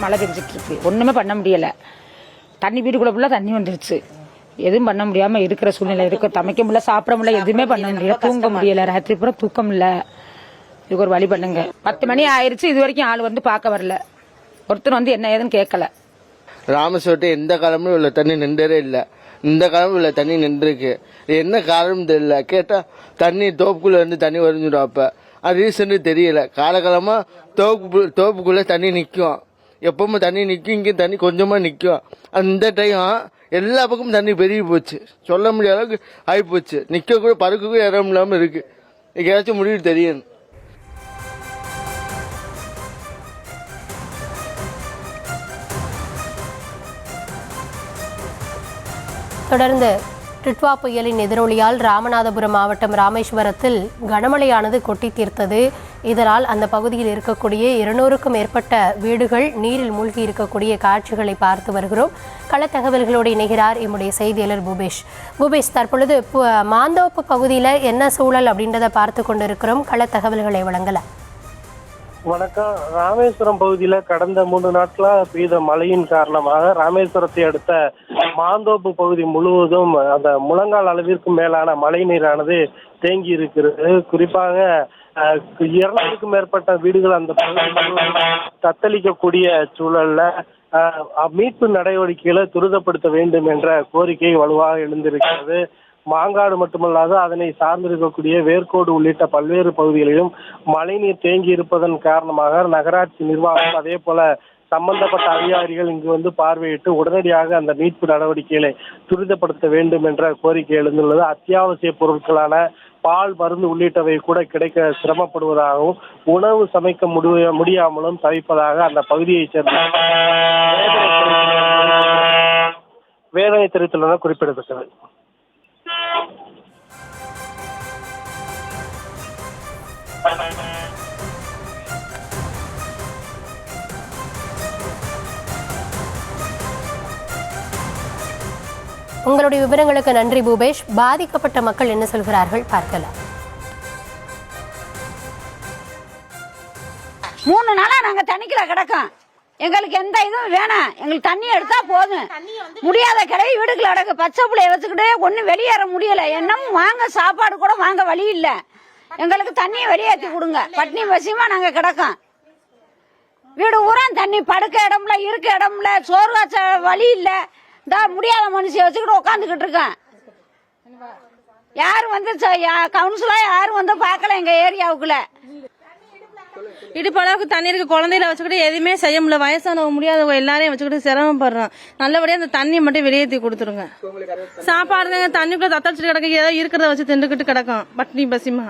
மழை பெஞ்சிட்டு இருக்கு, ஒன்றுமே பண்ண முடியலை. தண்ணி வீட்டுக்குள்ள ஃபுல்லாக தண்ணி வந்துருச்சு, எதுவும் பண்ண முடியாமல் இருக்கிற சூழ்நிலை இருக்கு. சமைக்க முடியல, சாப்பிட முடியல, எதுவுமே பண்ண முடியல, தூங்க முடியல, ராத்திரி பூரா தூக்கம் இல்லை. இதுக்கு ஒரு வழி பண்ணுங்க. 10 மணி ஆயிடுச்சு, இது வரைக்கும் ஆள் வந்து பார்க்க வரல, ஒருத்தர் வந்து என்ன ஏதுன்னு கேட்கல. ராமேஸ்வரத்தை எந்த காலமும் உள்ள தண்ணி நின்றதே இல்லை, இந்த காலமும் உள்ள தண்ணி நின்றுருக்கு. என்ன காரணம் தெரியல. கேட்டால் தண்ணி தோப்புக்குள்ளே இருந்து தண்ணி வரைஞ்சிடும். அப்போ அது ரீசன்னு தெரியல. காலகாலமாக தோப்புக்குள்ளே தண்ணி நிற்கும், எப்பவுமே தண்ணி நிற்கும், இங்கே தண்ணி கொஞ்சமாக நிற்கும். அந்த டைம் எல்லா பக்கமும் தண்ணி பெருகி போச்சு, சொல்ல முடியாத அளவுக்கு ஆகிப்போச்சு. நிற்க கூட பறக்க கூட இடம் இல்லாமல் இருக்குது. ஏதாச்சும் முடிவு தெரியும். தொடர்ந்து டிட்வா புயலின் எதிரொலியால் ராமநாதபுரம் மாவட்டம் ராமேஸ்வரத்தில் கனமழையானது கொட்டி தீர்த்தது. இதனால் அந்த பகுதியில் இருக்கக்கூடிய 200க்கும் மேற்பட்ட வீடுகள் நீரில் மூழ்கி இருக்கக்கூடிய காட்சிகளை பார்த்து வருகிறோம். களத்தகவல்களோடு இணைகிறார் எம்முடைய செய்தியாளர் பூபேஷ். தற்பொழுது மாந்தோப்பு பகுதியில் என்ன சூழல் அப்படின்றத பார்த்து கொண்டிருக்கிறோம். களத்தகவல்களை வழங்கலாம். வணக்கம். ராமேஸ்வரம் பகுதியில கடந்த 3 நாட்களா பெய்த மழையின் காரணமாக ராமேஸ்வரத்தை அடுத்த மாந்தோப்பு பகுதி முழுவதும் அந்த முழங்கால் அளவிற்கு மேலான மழை நீரானது தேங்கி இருக்கிறது. குறிப்பாக 200க்கும் மேற்பட்ட வீடுகள் அந்த பகுதியில் தத்தளிக்கக்கூடிய சூழல்ல மீட்பு நடவடிக்கைகளை துரிதப்படுத்த வேண்டும் என்ற கோரிக்கை வலுவாக எழுந்திருக்கிறது. மாங்காடு மட்டுமல்லாது அதனை சார்ந்திருக்கக்கூடிய வேர்க்கோடு உள்ளிட்ட பல்வேறு பகுதிகளிலும் மழைநீர் தேங்கி இருப்பதன் காரணமாக நகராட்சி நிர்வாகம் அதே போல சம்பந்தப்பட்ட அதிகாரிகள் இங்கு வந்து பார்வையிட்டு உடனடியாக அந்த மீட்பு நடவடிக்கைகளை துரிதப்படுத்த வேண்டும் என்ற கோரிக்கை எழுந்துள்ளது. அத்தியாவசிய பொருட்களான பால், மருந்து உள்ளிட்டவை கூட கிடைக்க சிரமப்படுவதாகவும் உணவு சமைக்க முடியாமலும் தவிப்பதாக அந்த பகுதியைச் சேர்ந்த வேதனை தெரிவித்துள்ளனர் குறிப்பிடத்தக்கது. உங்களுடைய விவரங்களுக்கு நன்றி பூபேஷ். பாதிக்கப்பட்ட மக்கள் என்ன சொல்கிறார்கள் பார்க்கலாம். 3 நாளா நாங்க தண்ணிக்குள்ள கிடக்கோம், எங்களுக்கு எந்த இதுவும் வேணாம், எங்களுக்கு தண்ணி எடுத்தா போதும். முடியாத கிளவி வீடுக்குள்ள கிடக்கு, பச்சை பிள்ளைய வச்சுக்கிட்டே ஒன்னும் வெளியேற முடியல. என்னமும் வாங்க சாப்பாடு கூட வாங்க வழி இல்ல. எங்களுக்கு தண்ணியை வெளியேற்றி கொடுங்க, பட்னி பசியமா நாங்க கிடக்கோம். வீடு ஊரா தண்ணி, படுக்க இடம்ல, இருக்க இடம்ல, சோறு வச்ச வழி இல்ல. இந்த முடியாத மனுஷிய வச்சுக்கிட்டு உட்காந்துக்கிட்டு இருக்கேன். யாரும் வந்து கவுன்சிலா யாரும் வந்து பார்க்கல எங்க ஏரியாவுக்குள்ள. இடுப்பு அளவுக்கு தண்ணி இருக்கு, குழந்தையில வச்சுக்கிட்டு எதுவுமே செய்ய முடியல. வயசானவங்க முடியாதவங்க எல்லாரையும் வச்சுக்கிட்டு சிரமப்படுறோம். நல்லபடியா அந்த தண்ணியை மட்டும் வெளியேற்றி கொடுத்துருங்க. சாப்பாடு தண்ணிக்குள்ள தத்தளிச்சுட்டு கிடக்க, ஏதோ இருக்கிறத வச்சு திண்டுக்கிட்டு கிடக்கும், பட்னி பசிமா.